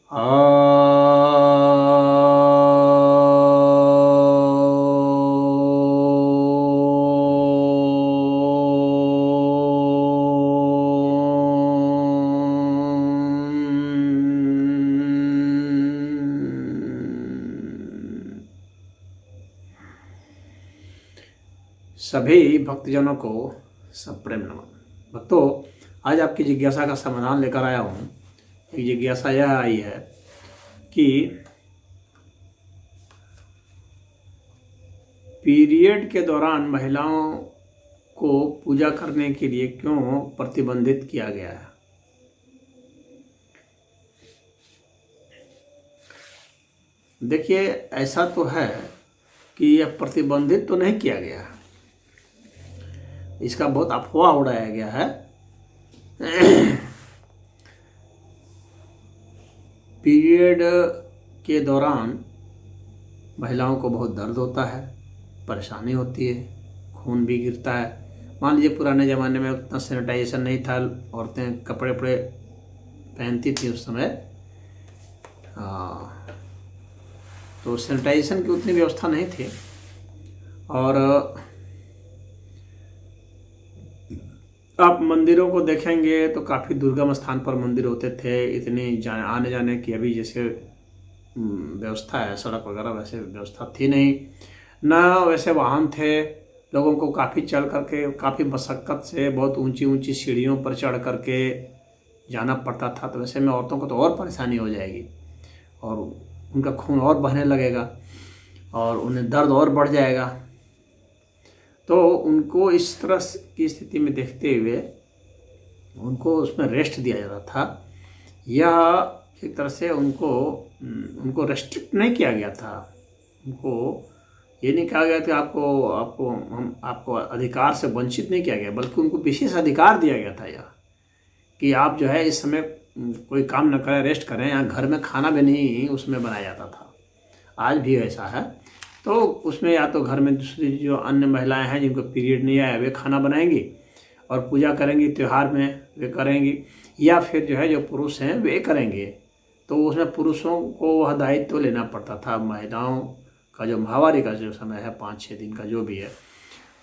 सभी भक्तजनों को सप्रेम नमन। भक्तों, आज आपकी जिज्ञासा का समाधान लेकर आया हूँ। एक जिज्ञासा यह आई है कि पीरियड के दौरान महिलाओं को पूजा करने के लिए क्यों प्रतिबंधित किया गया है। देखिए, ऐसा तो है कि यह प्रतिबंधित तो नहीं किया गया है, इसका बहुत अफवाह उड़ाया गया है। पीरियड के दौरान महिलाओं को बहुत दर्द होता है, परेशानी होती है, खून भी गिरता है। मान लीजिए पुराने ज़माने में उतना सैनिटाइजेशन नहीं था, औरतें कपड़े वपड़े पहनती थी उस समय, तो सैनिटाइजेशन की उतनी व्यवस्था नहीं थी। और आप मंदिरों को देखेंगे तो काफ़ी दुर्गम स्थान पर मंदिर होते थे, इतनी आने जाने की अभी जैसे व्यवस्था है सड़क वगैरह वैसे व्यवस्था थी नहीं, ना वैसे वाहन थे। लोगों को काफ़ी चल करके, काफ़ी मशक्क़त से बहुत ऊंची ऊंची सीढ़ियों पर चढ़ करके जाना पड़ता था। तो वैसे में औरतों को तो और परेशानी हो जाएगी और उनका खून और बहने लगेगा और उन्हें दर्द और बढ़ जाएगा। तो उनको इस तरह की स्थिति में देखते हुए उनको उसमें रेस्ट दिया जाता था, या एक तरह से उनको रेस्ट्रिक्ट नहीं किया गया था। उनको ये नहीं कहा गया कि आपको अधिकार से वंचित नहीं किया गया, बल्कि उनको विशेष अधिकार दिया गया था यह कि आप जो है इस समय कोई काम न करें, रेस्ट करें। यहाँ घर में खाना भी नहीं उसमें बनाया जाता था, आज भी ऐसा है। तो उसमें या तो घर में दूसरी जो अन्य महिलाएं हैं जिनको पीरियड नहीं आया वे खाना बनाएंगी और पूजा करेंगी, त्यौहार में वे करेंगी, या फिर जो है जो पुरुष हैं वे करेंगे। तो उसमें पुरुषों को वह दायित्व तो लेना पड़ता था। महिलाओं का जो माहवारी का जो समय है 5-6 दिन का जो भी है,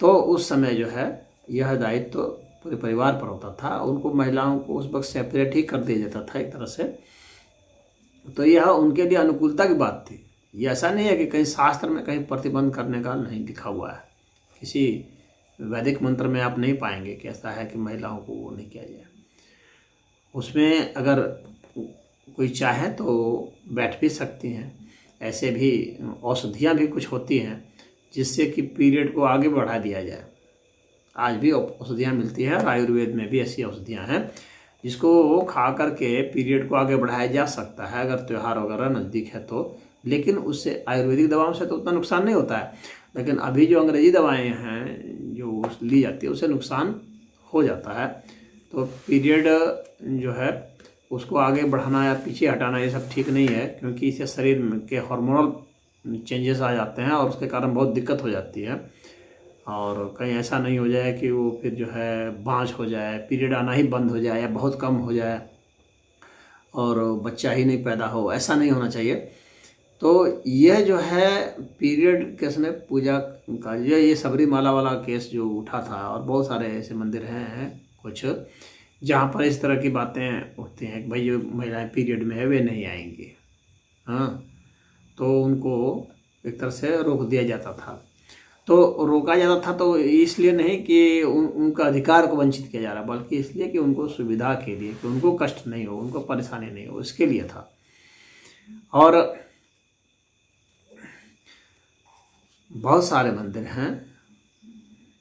तो उस समय जो है यह दायित्व तो पूरे परिवार पर होता था। उनको महिलाओं को उस वक्त सेपरेट ही कर दिया जाता था एक तरह से। तो यह उनके लिए अनुकूलता की बात थी। ये ऐसा नहीं है कि कहीं शास्त्र में कहीं प्रतिबंध करने का नहीं लिखा हुआ है, किसी वैदिक मंत्र में आप नहीं पाएंगे कि ऐसा है कि महिलाओं को वो नहीं किया जाए। उसमें अगर कोई चाहे तो बैठ भी सकती हैं। ऐसे भी औषधियाँ भी कुछ होती हैं जिससे कि पीरियड को आगे बढ़ा दिया जाए। आज भी औषधियाँ मिलती है और आयुर्वेद में भी ऐसी औषधियाँ हैं जिसको खा करके पीरियड को आगे बढ़ाया जा सकता है अगर त्यौहार वगैरह नज़दीक है तो। लेकिन उससे आयुर्वेदिक दवाओं से तो उतना नुकसान नहीं होता है, लेकिन अभी जो अंग्रेजी दवाएं हैं जो ली जाती है उससे नुकसान हो जाता है। तो पीरियड जो है उसको आगे बढ़ाना या पीछे हटाना ये सब ठीक नहीं है, क्योंकि इससे शरीर के हार्मोनल चेंजेस आ जाते हैं और उसके कारण बहुत दिक्कत हो जाती है। और कहीं ऐसा नहीं हो जाए कि वो फिर जो है बांझ हो जाए, पीरियड आना ही बंद हो जाए या बहुत कम हो जाए और बच्चा ही नहीं पैदा हो, ऐसा नहीं होना चाहिए। तो यह जो है पीरियड के समय पूजा का ये सबरीमाला वाला केस जो उठा था, और बहुत सारे ऐसे मंदिर हैं कुछ जहाँ पर इस तरह की बातें उठती हैं कि भाई जो महिलाएं पीरियड में है वे नहीं आएंगी, हाँ, तो उनको एक तरह से रोक दिया जाता था। तो रोका जाता था तो इसलिए नहीं कि उनका अधिकार को वंचित किया जा रहा, बल्कि इसलिए कि उनको सुविधा के लिए, कि उनको कष्ट नहीं हो, उनको परेशानी नहीं हो, इसके लिए था। और बहुत सारे मंदिर हैं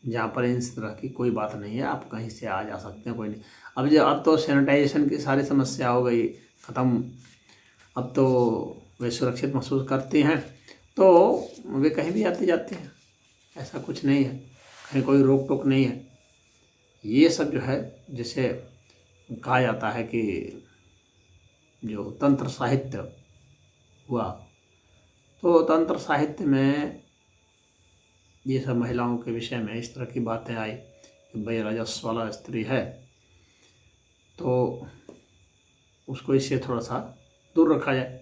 जहाँ पर इस तरह की कोई बात नहीं है, आप कहीं से आ जा सकते हैं, कोई नहीं। अब तो सैनिटाइजेशन की सारी समस्या हो गई ख़त्म, अब तो वे सुरक्षित महसूस करते हैं तो वे कहीं भी आते जाते हैं, ऐसा कुछ नहीं है, कहीं कोई रोक टोक नहीं है। ये सब जो है जैसे कहा जाता है कि जो तंत्र साहित्य हुआ, तो तंत्र साहित्य में ये सब महिलाओं के विषय में इस तरह की बातें आई कि भाई रजस्व वाला स्त्री है तो उसको इससे थोड़ा सा दूर रखा जाए,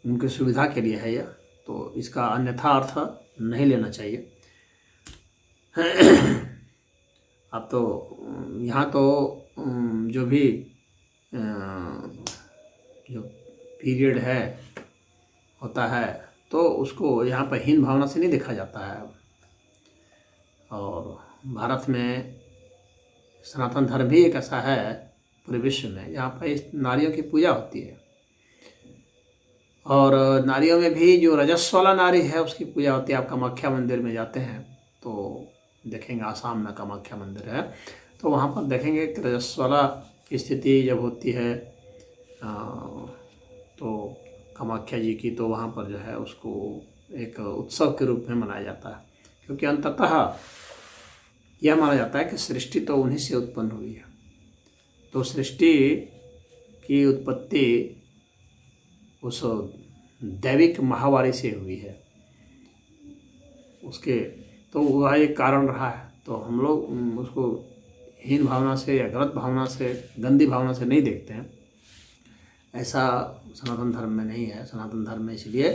उनकी सुविधा के लिए है यह, तो इसका अन्यथा अर्थ नहीं लेना चाहिए। अब तो यहाँ तो जो भी जो पीरियड है होता है तो उसको यहाँ पर हीन भावना से नहीं देखा जाता है। और भारत में सनातन धर्म भी एक ऐसा है पूरे विश्व में जहाँ पर इस नारियों की पूजा होती है, और नारियों में भी जो रजस्व वाला नारी है उसकी पूजा होती है। आप कामाख्या मंदिर में जाते हैं तो देखेंगे, आसाम में कामाख्या मंदिर है, तो वहाँ पर देखेंगे कि रजस्व वाला की स्थिति जब होती है तो कामाख्या जी की, तो वहाँ पर जो है उसको एक उत्सव के रूप में मनाया जाता है, क्योंकि अंततः यह माना जाता है कि सृष्टि तो उन्हीं से उत्पन्न हुई है। तो सृष्टि की उत्पत्ति उस दैविक महावारी से हुई है, उसके तो वह एक कारण रहा है। तो हम लोग उसको हीन भावना से या गलत भावना से, गंदी भावना से नहीं देखते हैं, ऐसा सनातन धर्म में नहीं है। सनातन धर्म में इसलिए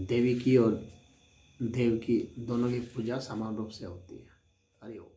देवी की और देव की दोनों की पूजा समान रूप से होती है। हरि ओम।